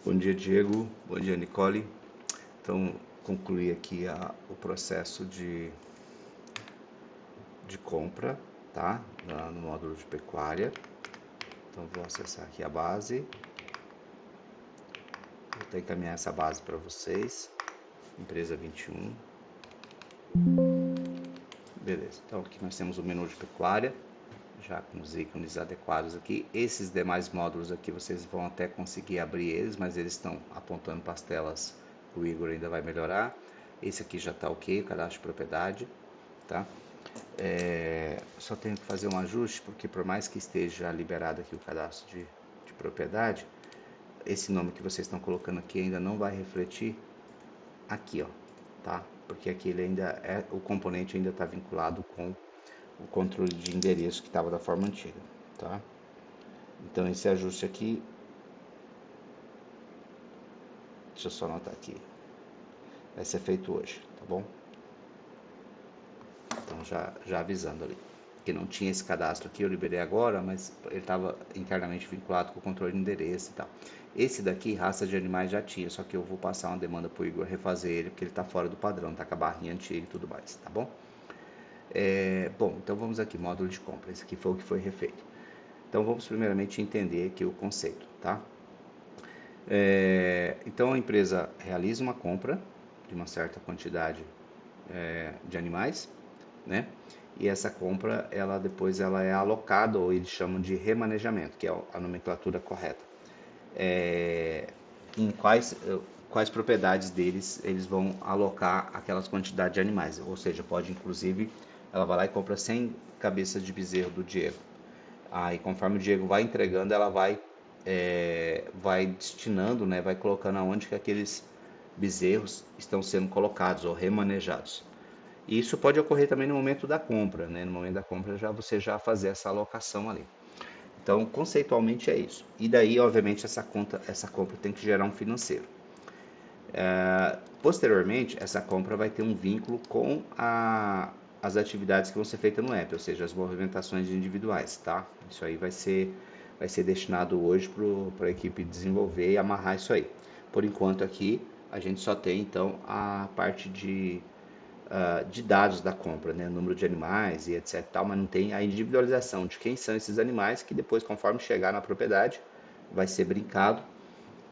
Bom dia, Diego. Bom dia, Nicole. Então, concluí aqui o processo de compra, tá? No módulo de pecuária. Então, vou acessar aqui a base. Vou encaminhar essa base para vocês. Empresa 21. Beleza. Então, aqui nós temos o menu de pecuária, já com os ícones adequados aqui. Esses demais módulos aqui, vocês vão até conseguir abrir eles, mas eles estão apontando para as telas que o Igor ainda vai melhorar. Esse aqui já está ok, o cadastro de propriedade, tá? Só tenho que fazer um ajuste, porque por mais que esteja liberado aqui o cadastro de propriedade, esse nome que vocês estão colocando aqui ainda não vai refletir aqui, ó, tá? Porque aqui ele ainda o componente ainda está vinculado com o controle de endereço que estava da forma antiga, tá? Então esse ajuste aqui, deixa eu só anotar aqui, vai ser feito hoje, tá bom? Então já avisando ali, que não tinha esse cadastro aqui, eu liberei agora, mas ele estava internamente vinculado com o controle de endereço e tal. Esse daqui, raça de animais, já tinha, só que eu vou passar uma demanda pro Igor refazer ele, porque ele está fora do padrão, tá com a barrinha antiga e tudo mais, tá bom? Bom, então vamos aqui, módulo de compra, esse aqui foi o que foi refeito. Então vamos primeiramente entender aqui o conceito, tá? Então a empresa realiza uma compra de uma certa quantidade de animais, né? E essa compra, ela depois ela é alocada, ou eles chamam de remanejamento, que é a nomenclatura correta. Em quais propriedades deles eles vão alocar aquelas quantidades de animais, ou seja, pode inclusive, ela vai lá e compra 100 cabeças de bezerro do Diego. Aí conforme o Diego vai entregando, ela vai destinando, né, vai colocando aonde que aqueles bezerros estão sendo colocados ou remanejados. E isso pode ocorrer também no momento da compra, né? No momento da compra você já fazer essa alocação ali. Então, conceitualmente é isso. E daí, obviamente, essa compra tem que gerar um financeiro. Posteriormente, essa compra vai ter um vínculo com as atividades que vão ser feitas no app, ou seja, as movimentações individuais, tá? Isso aí vai ser destinado hoje para a equipe desenvolver e amarrar isso aí. Por enquanto aqui, a gente só tem então a parte de dados da compra, né? Número de animais e etc, tal, mas não tem a individualização de quem são esses animais, que depois, conforme chegar na propriedade, vai ser brincado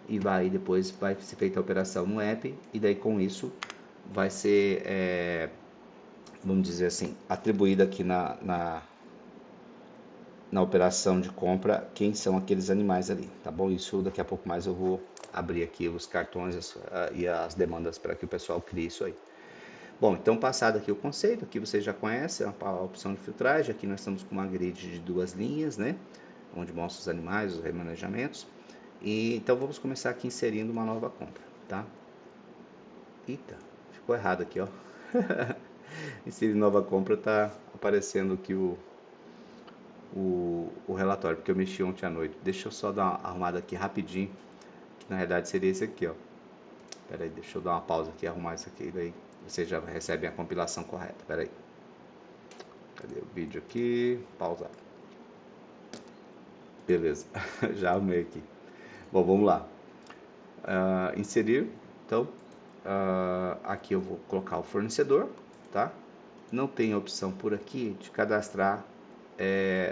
e depois vai ser feita a operação no app, e daí com isso vai ser, vamos dizer assim, atribuído aqui na operação de compra quem são aqueles animais ali, tá bom? Isso daqui a pouco mais eu vou abrir aqui os cartões e as demandas para que o pessoal crie isso aí. Bom, então passado aqui o conceito, aqui você já conhece a opção de filtragem, aqui nós estamos com uma grid de 2 linhas, né? Onde mostra os animais, os remanejamentos. E então vamos começar aqui inserindo uma nova compra, tá? Eita, ficou errado aqui, ó. Inserir nova compra, tá aparecendo aqui o relatório, porque eu mexi ontem à noite. Deixa eu só dar uma arrumada aqui rapidinho, que na realidade seria esse aqui, ó. Pera aí, deixa eu dar uma pausa aqui e arrumar isso aqui, daí vocês já recebem a compilação correta. Pera aí. Cadê o vídeo aqui? Pausar. Beleza, já arrumei aqui. Bom, vamos lá. Inserir, então, aqui eu vou colocar o fornecedor, tá? Não tem opção por aqui de cadastrar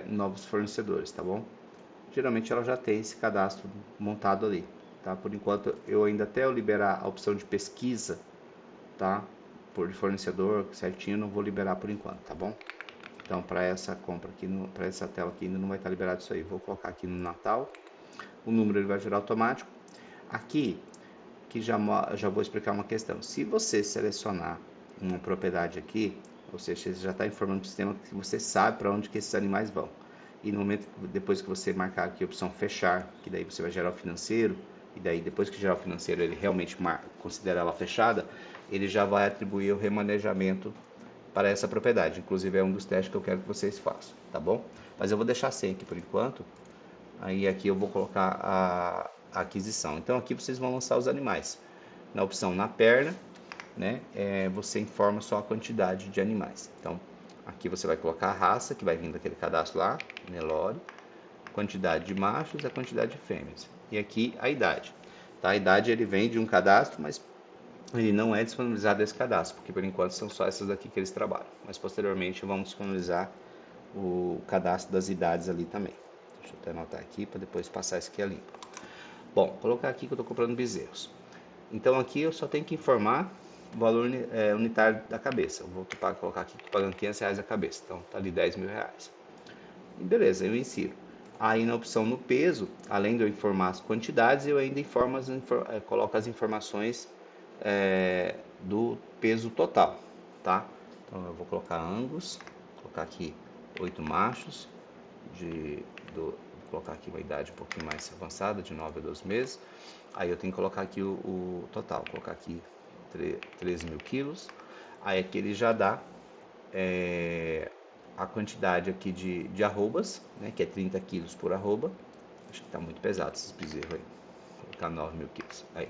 novos fornecedores, tá bom? Geralmente ela já tem esse cadastro montado ali, tá? Por enquanto, eu ainda até eu liberar a opção de pesquisa, tá? Por fornecedor certinho, não vou liberar por enquanto, tá bom? Então, para essa compra aqui, para essa tela aqui, ainda não vai estar liberado isso aí. Vou colocar aqui no Natal. O número ele vai gerar automático. Aqui, que já vou explicar uma questão. Se você selecionar uma propriedade aqui, ou seja, você já está informando para o sistema que você sabe para onde que esses animais vão. E no momento, depois que você marcar aqui a opção fechar, que daí você vai gerar o financeiro, e daí depois que gerar o financeiro ele realmente considera ela fechada, ele já vai atribuir o remanejamento para essa propriedade. Inclusive é um dos testes que eu quero que vocês façam, tá bom? Mas eu vou deixar sem aqui por enquanto. Aí aqui eu vou colocar a aquisição. Então aqui vocês vão lançar os animais. Na opção na perna, né, você informa só a quantidade de animais. Então aqui você vai colocar a raça, que vai vir daquele cadastro lá, Nelore, quantidade de machos e a quantidade de fêmeas. E aqui a idade. tá? A idade ele vem de um cadastro, mas ele não é disponibilizado esse cadastro, porque por enquanto são só essas daqui que eles trabalham. Mas posteriormente vamos disponibilizar o cadastro das idades ali também. Deixa eu até anotar aqui para depois passar isso aqui ali. Bom, vou colocar aqui que eu estou comprando bezerros. Então aqui eu só tenho que informar o valor unitário da cabeça. Eu vou colocar aqui que estou pagando R$500 a cabeça. Então tá ali R$10.000. E beleza, eu insiro. Aí na opção no peso, além de eu informar as quantidades, eu ainda coloco as informações do peso total, tá? Então eu vou colocar Angus, vou colocar aqui 8 machos, vou colocar aqui uma idade um pouquinho mais avançada, de 9 a 12 meses. Aí eu tenho que colocar aqui o total, vou colocar aqui 13.000 quilos. Aí aqui ele já dá a quantidade aqui de arrobas, né, que é 30 quilos por arroba. Acho que está muito pesado esses bezerros aí. Vou colocar 9.000 quilos. Aí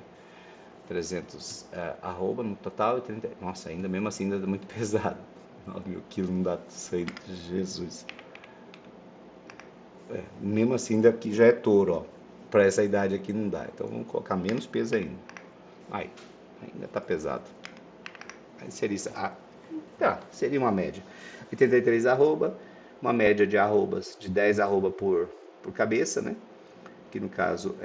300 arroba no total e 30. Nossa, ainda mesmo assim ainda é muito pesado. 9.000 quilos não dá isso aí, Jesus. Mesmo assim ainda aqui já é touro, ó. Para essa idade aqui não dá. Então vamos colocar menos peso ainda. Aí, ainda tá pesado. Aí seria seria uma média. 83 arroba, uma média de arrobas de 10 arroba por cabeça, né? Que no caso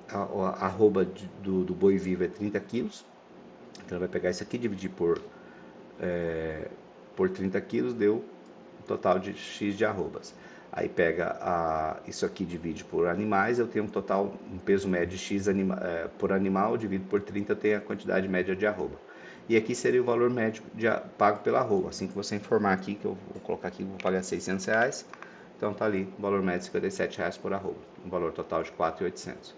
a arroba do boi vivo é 30 quilos. Então vai pegar isso aqui, dividir por 30 quilos, deu um total de X de arrobas. Aí pega isso aqui, divide por animais, eu tenho um peso médio de X por animal, dividido por 30, eu tenho a quantidade média de arroba. E aqui seria o valor médio pago pela arroba. Assim que você informar aqui, que eu vou colocar aqui, vou pagar R$600, então tá ali, o valor médio de R$57 por arroba, um valor total de R$4.800.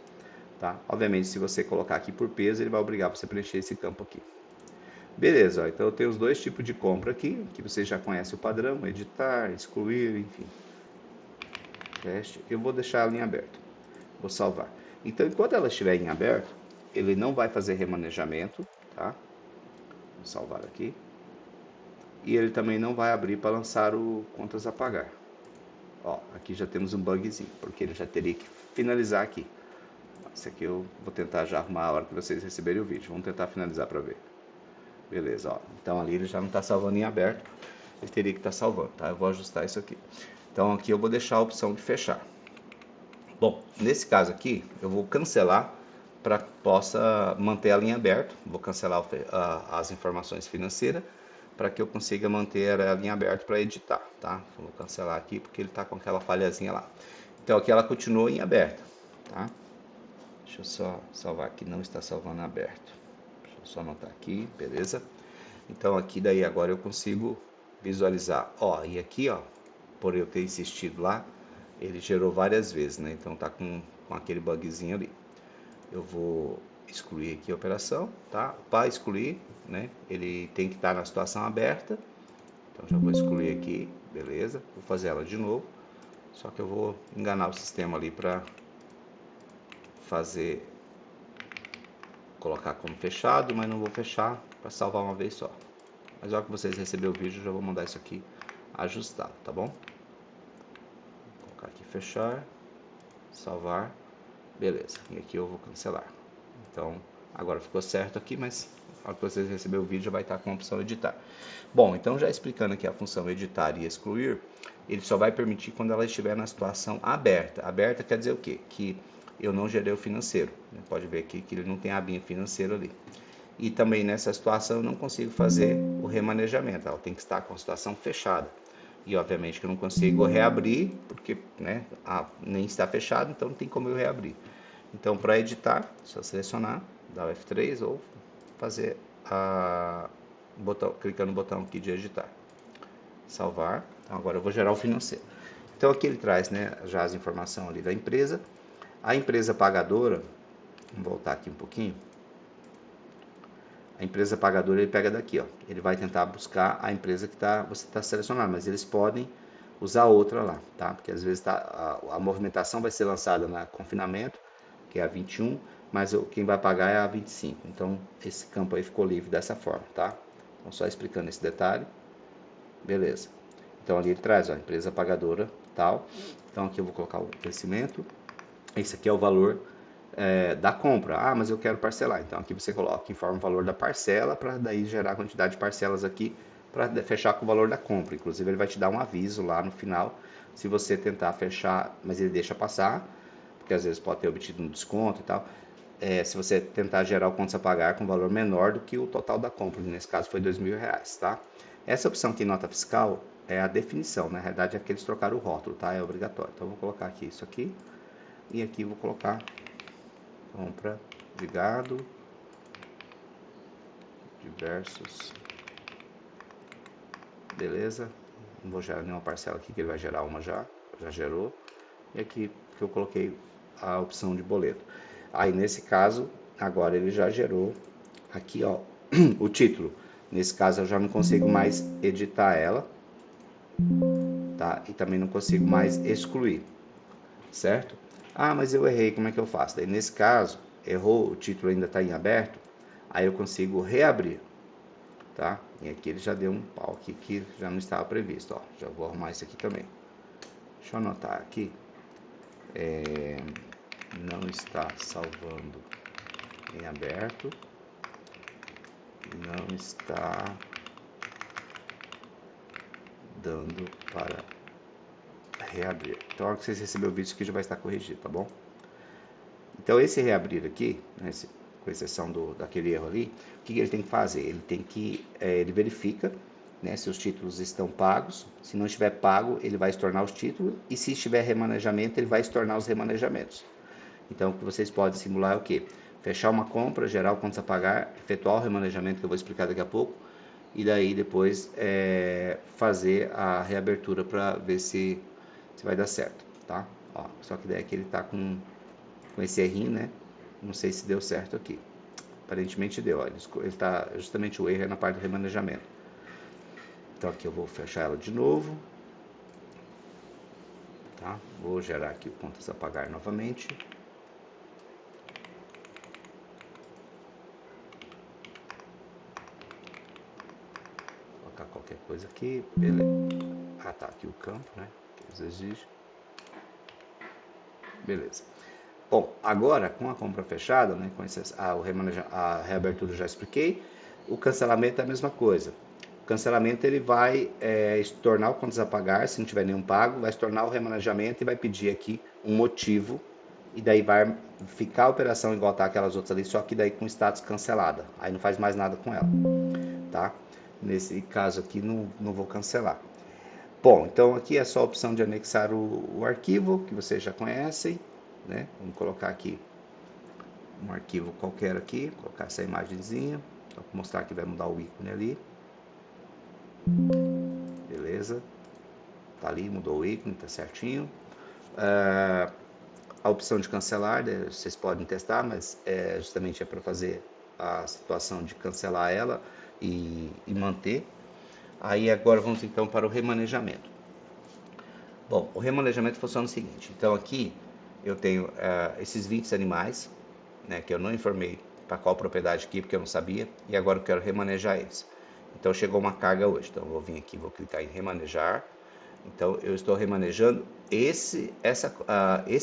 Tá? Obviamente, se você colocar aqui por peso, ele vai obrigar você a preencher esse campo aqui. Beleza, ó, então eu tenho os dois tipos de compra aqui, que você já conhece o padrão, editar, excluir, enfim. Teste. Eu vou deixar ela em aberto. Vou salvar. Então, enquanto ela estiver em aberto, ele não vai fazer remanejamento, tá? Vou salvar aqui. E ele também não vai abrir para lançar o contas a pagar. Ó, aqui já temos um bugzinho, porque ele já teria que finalizar aqui. Esse aqui eu vou tentar já arrumar a hora que vocês receberem o vídeo. Vamos tentar finalizar para ver. Beleza, ó. Então ali ele já não está salvando em aberto. Ele teria que estar salvando, tá? Eu vou ajustar isso aqui. Então aqui eu vou deixar a opção de fechar. Bom, nesse caso aqui eu vou cancelar para que possa manter ela em aberto. Vou cancelar as informações financeiras para que eu consiga manter ela em aberto para editar, tá? Vou cancelar aqui porque ele está com aquela falhazinha lá. Então aqui ela continua em aberto, tá? Deixa eu só salvar aqui, não está salvando aberto. Deixa eu só anotar aqui, beleza? Então aqui daí agora eu consigo visualizar. Ó, e aqui, ó, por eu ter insistido lá, ele gerou várias vezes, né? Então tá com aquele bugzinho ali. Eu vou excluir aqui a operação, tá? Para excluir, né? Ele tem que estar na situação aberta. Então já vou excluir aqui, beleza? Vou fazer ela de novo. Só que eu vou enganar o sistema ali para colocar como fechado, mas não vou fechar para salvar uma vez só. Mas na hora que vocês receberem o vídeo, eu já vou mandar isso aqui ajustado, tá bom? Vou colocar aqui fechar, salvar, beleza. E aqui eu vou cancelar. Então, agora ficou certo aqui, mas na hora que vocês receberem o vídeo, já vai estar com a opção editar. Bom, então já explicando aqui a função editar e excluir, ele só vai permitir quando ela estiver na situação aberta. Aberta quer dizer o quê? Que eu não gerei o financeiro. Pode ver aqui que ele não tem a abinha financeira ali. E também nessa situação eu não consigo fazer o remanejamento, ela tem que estar com a situação fechada. E obviamente que eu não consigo reabrir, porque né, nem está fechado, então não tem como eu reabrir. Então para editar, só selecionar, dar o F3 ou fazer clicando no botão aqui de editar. Salvar, então agora eu vou gerar o financeiro. Então aqui ele traz né, já as informações ali da empresa. A empresa pagadora, vamos voltar aqui um pouquinho. A empresa pagadora ele pega daqui, ó. Ele vai tentar buscar a empresa que você está selecionando, mas eles podem usar outra lá, tá? Porque às vezes a movimentação vai ser lançada na confinamento, que é a 21, mas quem vai pagar é a 25. Então esse campo aí ficou livre dessa forma, tá? Então só explicando esse detalhe. Beleza. Então ali ele traz, ó, empresa pagadora, tal. Então aqui eu vou colocar o vencimento. Esse aqui é o valor da compra. Ah, mas eu quero parcelar. Então aqui você coloca, informa o valor da parcela para daí gerar a quantidade de parcelas aqui para fechar com o valor da compra. Inclusive ele vai te dar um aviso lá no final se você tentar fechar, mas ele deixa passar, porque às vezes pode ter obtido um desconto e tal. Se você tentar gerar o contas a pagar com valor menor do que o total da compra, nesse caso foi R$ 2.000, tá? Essa opção aqui, nota fiscal, é a definição, na realidade é que eles trocaram o rótulo, tá? É obrigatório. Então eu vou colocar aqui isso aqui e aqui eu vou colocar compra de gado, diversos, beleza? Não vou gerar nenhuma parcela aqui, que ele vai gerar uma já gerou. E aqui que eu coloquei a opção de boleto. Aí nesse caso, agora ele já gerou aqui, ó, o título. Nesse caso eu já não consigo mais editar ela, tá? E também não consigo mais excluir, certo? Ah, mas eu errei, como é que eu faço? Daí nesse caso, errou, o título ainda está em aberto, aí eu consigo reabrir, tá? E aqui ele já deu um pau aqui que já não estava previsto, ó. Já vou arrumar isso aqui também. Deixa eu anotar aqui. Não está salvando em aberto. Não está dando para reabrir. Então, a hora que vocês receberem o vídeo, isso aqui já vai estar corrigido, tá bom? Então, esse reabrir aqui, né, com exceção daquele erro ali, o que ele tem que fazer? Ele tem que, ele verifica, né, se os títulos estão pagos. Se não estiver pago, ele vai estornar os títulos. E se estiver remanejamento, ele vai estornar os remanejamentos. Então, o que vocês podem simular é o quê? Fechar uma compra, gerar o contas a pagar, efetuar o remanejamento, que eu vou explicar daqui a pouco, e daí depois fazer a reabertura para ver se vai dar certo, tá? Ó, só que daí aqui ele tá com esse errinho, né? Não sei se deu certo aqui. Aparentemente deu, ó, ele tá, justamente o erro é na parte do remanejamento. Então aqui eu vou fechar ela de novo, tá? Vou gerar aqui o contas a pagar novamente. Colocar qualquer coisa aqui, beleza. Ah, tá aqui o campo, né? Que eles exigem. Beleza. Bom, agora com a compra fechada, né, com a reabertura eu já expliquei, o cancelamento é a mesma coisa. O cancelamento ele vai tornar o contas a pagar, se não tiver nenhum pago, vai se tornar o remanejamento e vai pedir aqui um motivo, e daí vai ficar a operação igual tá aquelas outras ali, só que daí com status cancelada. Aí não faz mais nada com ela, tá? Nesse caso aqui não vou cancelar. Bom, então aqui é só a opção de anexar o arquivo, que vocês já conhecem, né? Vamos colocar aqui um arquivo qualquer aqui, colocar essa imagenzinha, só para mostrar que vai mudar o ícone ali. Beleza, tá ali, mudou o ícone, tá certinho. A opção de cancelar, né, vocês podem testar, mas justamente é para fazer a situação de cancelar ela e manter. Aí agora vamos então para o remanejamento. Bom, o remanejamento funciona o seguinte, então aqui eu tenho esses 20 animais, né, que eu não informei para qual propriedade aqui, porque eu não sabia, e agora eu quero remanejar eles. Então chegou uma carga hoje, então eu vou vir aqui, vou clicar em remanejar. Então eu estou remanejando esses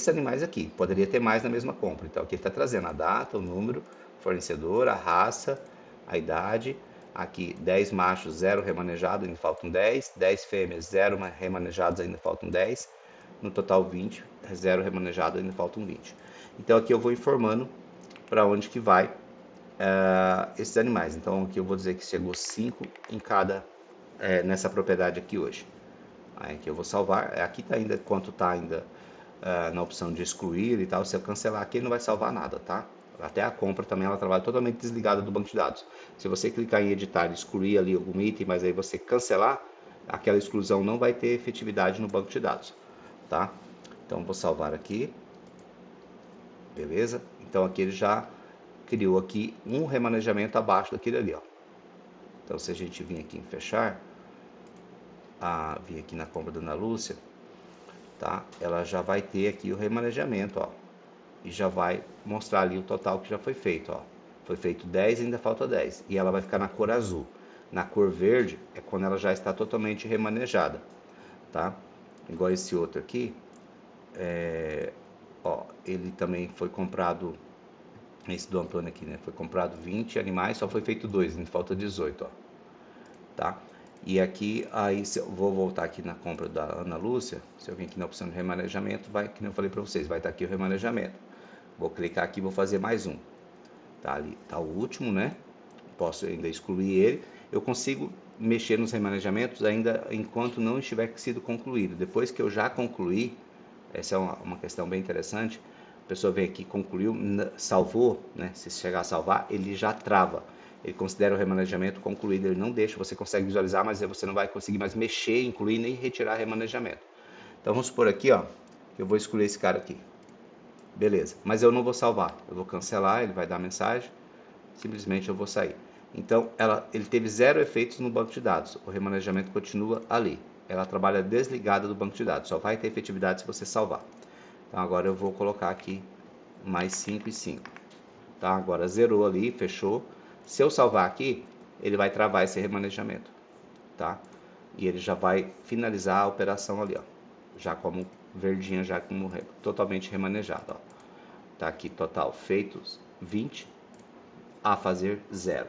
animais aqui, poderia ter mais na mesma compra. Então aqui ele está trazendo a data, o número, fornecedor, a raça, a idade. Aqui 10 machos, 0 remanejado, ainda faltam 10. 10 fêmeas, 0 remanejados, ainda faltam 10. No total 20, 0 remanejado, ainda faltam 20. Então aqui eu vou informando para onde que vai esses animais. Então aqui eu vou dizer que chegou 5 em cada nessa propriedade aqui hoje. Aí aqui eu vou salvar. Aqui está ainda quanto está ainda na opção de excluir e tal. Se eu cancelar aqui, ele não vai salvar nada, tá? Até a compra também ela trabalha totalmente desligada do banco de dados. Se você clicar em editar e excluir ali algum item, mas aí você cancelar, aquela exclusão não vai ter efetividade no banco de dados, tá? Então vou salvar aqui. Beleza? Então aqui ele já criou aqui um remanejamento abaixo daquele ali, ó. Então se a gente vir aqui em fechar, vir aqui na compra da Ana Lúcia, tá? Ela já vai ter aqui o remanejamento, ó. E já vai mostrar ali o total que já foi feito, ó. Foi feito 10 e ainda falta 10. E ela vai ficar na cor azul. Na cor verde é quando ela já está totalmente remanejada, tá? Igual esse outro aqui, ó, ele também foi comprado, esse do Antônio aqui, né? Foi comprado 20 animais, só foi feito 2, ainda falta 18, ó. Tá? E aqui, aí se eu vou voltar aqui na compra da Ana Lúcia, se eu vir aqui na opção de remanejamento, vai, que eu falei para vocês, vai estar aqui o remanejamento. Vou clicar aqui e vou fazer mais um. Tá ali, tá o último, né? Posso ainda excluir ele. Eu consigo mexer nos remanejamentos ainda enquanto não estiver sido concluído. Depois que eu já concluí, essa é uma questão bem interessante. A pessoa vem aqui, concluiu, salvou, né? Se chegar a salvar, ele já trava. Ele considera o remanejamento concluído, ele não deixa, você consegue visualizar, mas você não vai conseguir mais mexer, incluir nem retirar remanejamento. Então vamos supor aqui, ó, que eu vou excluir esse cara aqui. Beleza, mas eu não vou salvar, eu vou cancelar, ele vai dar mensagem, simplesmente eu vou sair. Então ele teve 0 efeitos no banco de dados, o remanejamento continua ali. Ela trabalha desligada do banco de dados, só vai ter efetividade se você salvar. Então agora eu vou colocar aqui mais 5 e 5. Tá? Agora zerou ali, fechou. Se eu salvar aqui, ele vai travar esse remanejamento. Tá? E ele já vai finalizar a operação ali, ó. Já como verdinha, já como totalmente remanejado, ó. Tá aqui total feitos 20, a fazer 0.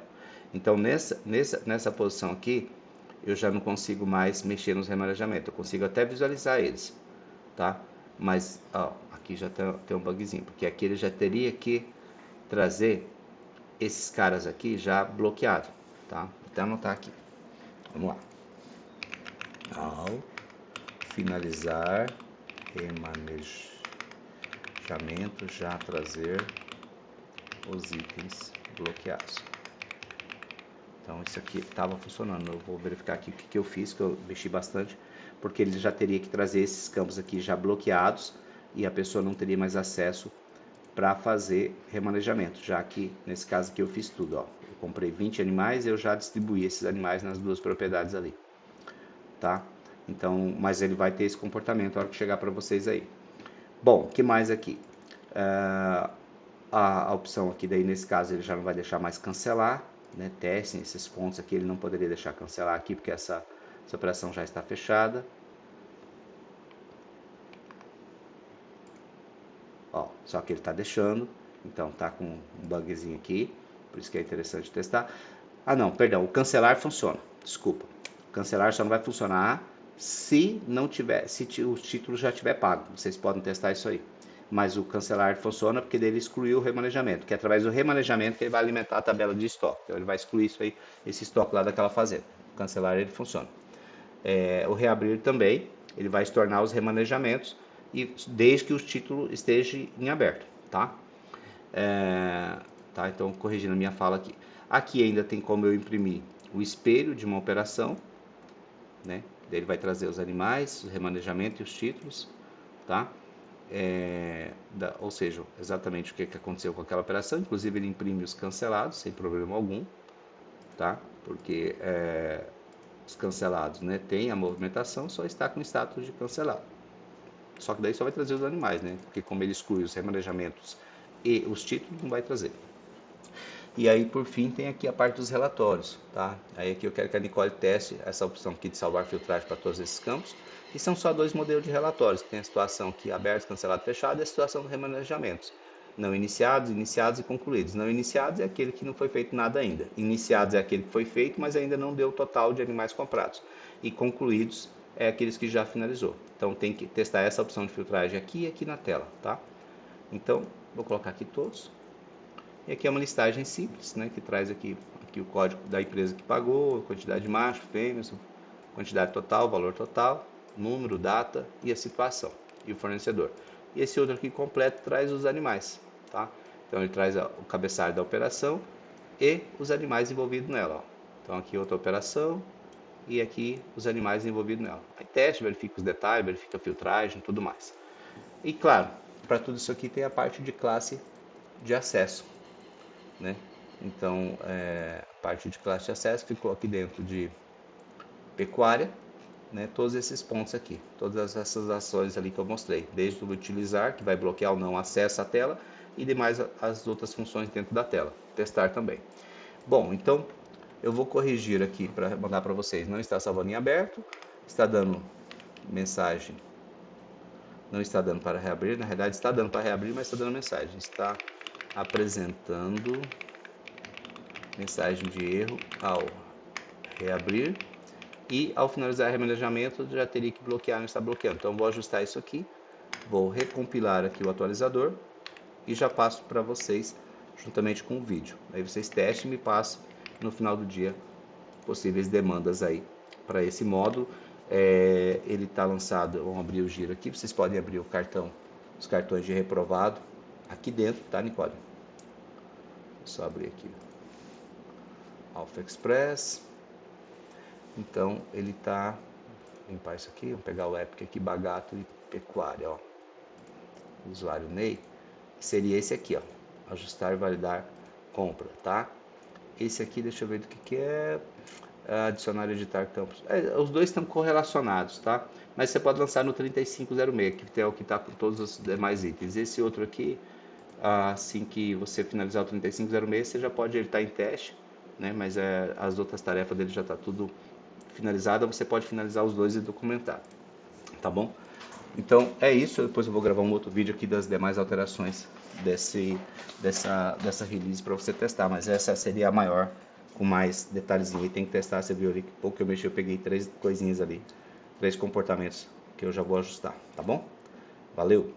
Então nessa posição aqui, eu já não consigo mais mexer nos remanejamentos. Eu consigo até visualizar eles, tá? Mas ó, aqui já tem um bugzinho, porque aqui ele já teria que trazer esses caras aqui já bloqueados, tá? Vou até anotar aqui. Vamos lá. Ao finalizar remanejamento, já trazer os itens bloqueados. Então isso aqui estava funcionando. Eu vou verificar aqui o que eu fiz, que eu mexi bastante, porque ele já teria que trazer esses campos aqui já bloqueados e a pessoa não teria mais acesso para fazer remanejamento, já que nesse caso aqui eu fiz tudo, ó. Eu comprei 20 animais e eu já distribuí esses animais nas duas propriedades ali, tá? Então, mas ele vai ter esse comportamento na hora que chegar para vocês aí. Bom, o que mais aqui? A opção aqui daí nesse caso ele já não vai deixar mais cancelar, né? Testem esses pontos aqui, ele não poderia deixar cancelar aqui porque essa operação já está fechada. Ó, só que ele está deixando, então tá com um bugzinho aqui, por isso que é interessante testar. Ah não, perdão, o cancelar funciona, desculpa. O cancelar só não vai funcionar se não tiver, se o título já tiver pago. Vocês podem testar isso aí. Mas o cancelar funciona porque dele excluiu o remanejamento, que é através do remanejamento que ele vai alimentar a tabela de estoque. Então ele vai excluir isso aí, esse estoque lá daquela fazenda. O cancelar ele funciona. O reabrir também, ele vai estornar os remanejamentos e desde que o título esteja em aberto, tá? Tá? Então, corrigindo a minha fala aqui. Aqui ainda tem como eu imprimir o espelho de uma operação, né? Ele vai trazer os animais, o remanejamento e os títulos, tá? Ou seja, exatamente o que aconteceu com aquela operação. Inclusive ele imprime os cancelados sem problema algum, tá? Porque os cancelados, né, tem a movimentação, só está com status de cancelado. Só que daí só vai trazer os animais, né? Porque como ele exclui os remanejamentos e os títulos, não vai trazer. E aí, por fim, tem aqui a parte dos relatórios, tá? Aí aqui eu quero que a Nicole teste essa opção aqui de salvar filtragem para todos esses campos. E são só 2 modelos de relatórios. Tem a situação aqui aberto, cancelado, fechado e a situação dos remanejamentos. Não iniciados, iniciados e concluídos. Não iniciados é aquele que não foi feito nada ainda. Iniciados é aquele que foi feito, mas ainda não deu o total de animais comprados. E concluídos é aqueles que já finalizou. Então tem que testar essa opção de filtragem aqui e aqui na tela, tá? Então, vou colocar aqui todos. E aqui é uma listagem simples, né, que traz aqui o código da empresa que pagou, quantidade de macho, fêmeas, quantidade total, valor total, número, data e a situação e o fornecedor. E esse outro aqui completo traz os animais, tá? Então ele traz o cabeçalho da operação e os animais envolvidos nela. Ó. Então aqui outra operação e aqui os animais envolvidos nela. Aí teste, verifica os detalhes, verifica a filtragem, tudo mais. E claro, para tudo isso aqui tem a parte de classe de acesso, né? Então, a parte de classe de acesso ficou aqui dentro de pecuária, né? Todos esses pontos aqui, todas essas ações ali que eu mostrei, desde o utilizar, que vai bloquear ou não acesso à tela, e demais as outras funções dentro da tela, testar também. Bom, então eu vou corrigir aqui para mandar para vocês, não está salvando em aberto, está dando mensagem Não está dando para reabrir, na realidade está dando para reabrir, mas está dando mensagem. Está apresentando mensagem de erro ao reabrir. E ao finalizar o remanejamento, já teria que bloquear, não está bloqueando. Então vou ajustar isso aqui, vou recompilar aqui o atualizador e já passo para vocês juntamente com o vídeo. Aí vocês testem e me passam no final do dia possíveis demandas aí para esse módulo. Ele está lançado, vamos abrir o giro aqui, vocês podem abrir o cartão, os cartões de reprovado aqui dentro, tá, Nicole? Só abrir aqui. Alpha Express. Então ele está, limpar isso aqui, vamos pegar o Epic aqui, Bagato e Pecuária, ó. Usuário Ney, seria esse aqui, ó. Ajustar e validar compra, tá? Esse aqui, deixa eu ver do que é. Adicionar e editar campos. Os dois estão correlacionados, tá? Mas você pode lançar no 3506, que é o que está com todos os demais itens. Esse outro aqui, assim que você finalizar o 3506, você já pode, ele está em teste, né? Mas as outras tarefas dele já está tudo finalizada, você pode finalizar os dois e documentar, tá bom? Então é isso, depois eu vou gravar um outro vídeo aqui das demais alterações dessa release para você testar, mas essa seria a maior, com mais detalhezinho, e tem que testar, você viu ali que pouco que eu mexi, eu peguei 3 coisinhas ali, 3 comportamentos que eu já vou ajustar, tá bom? Valeu!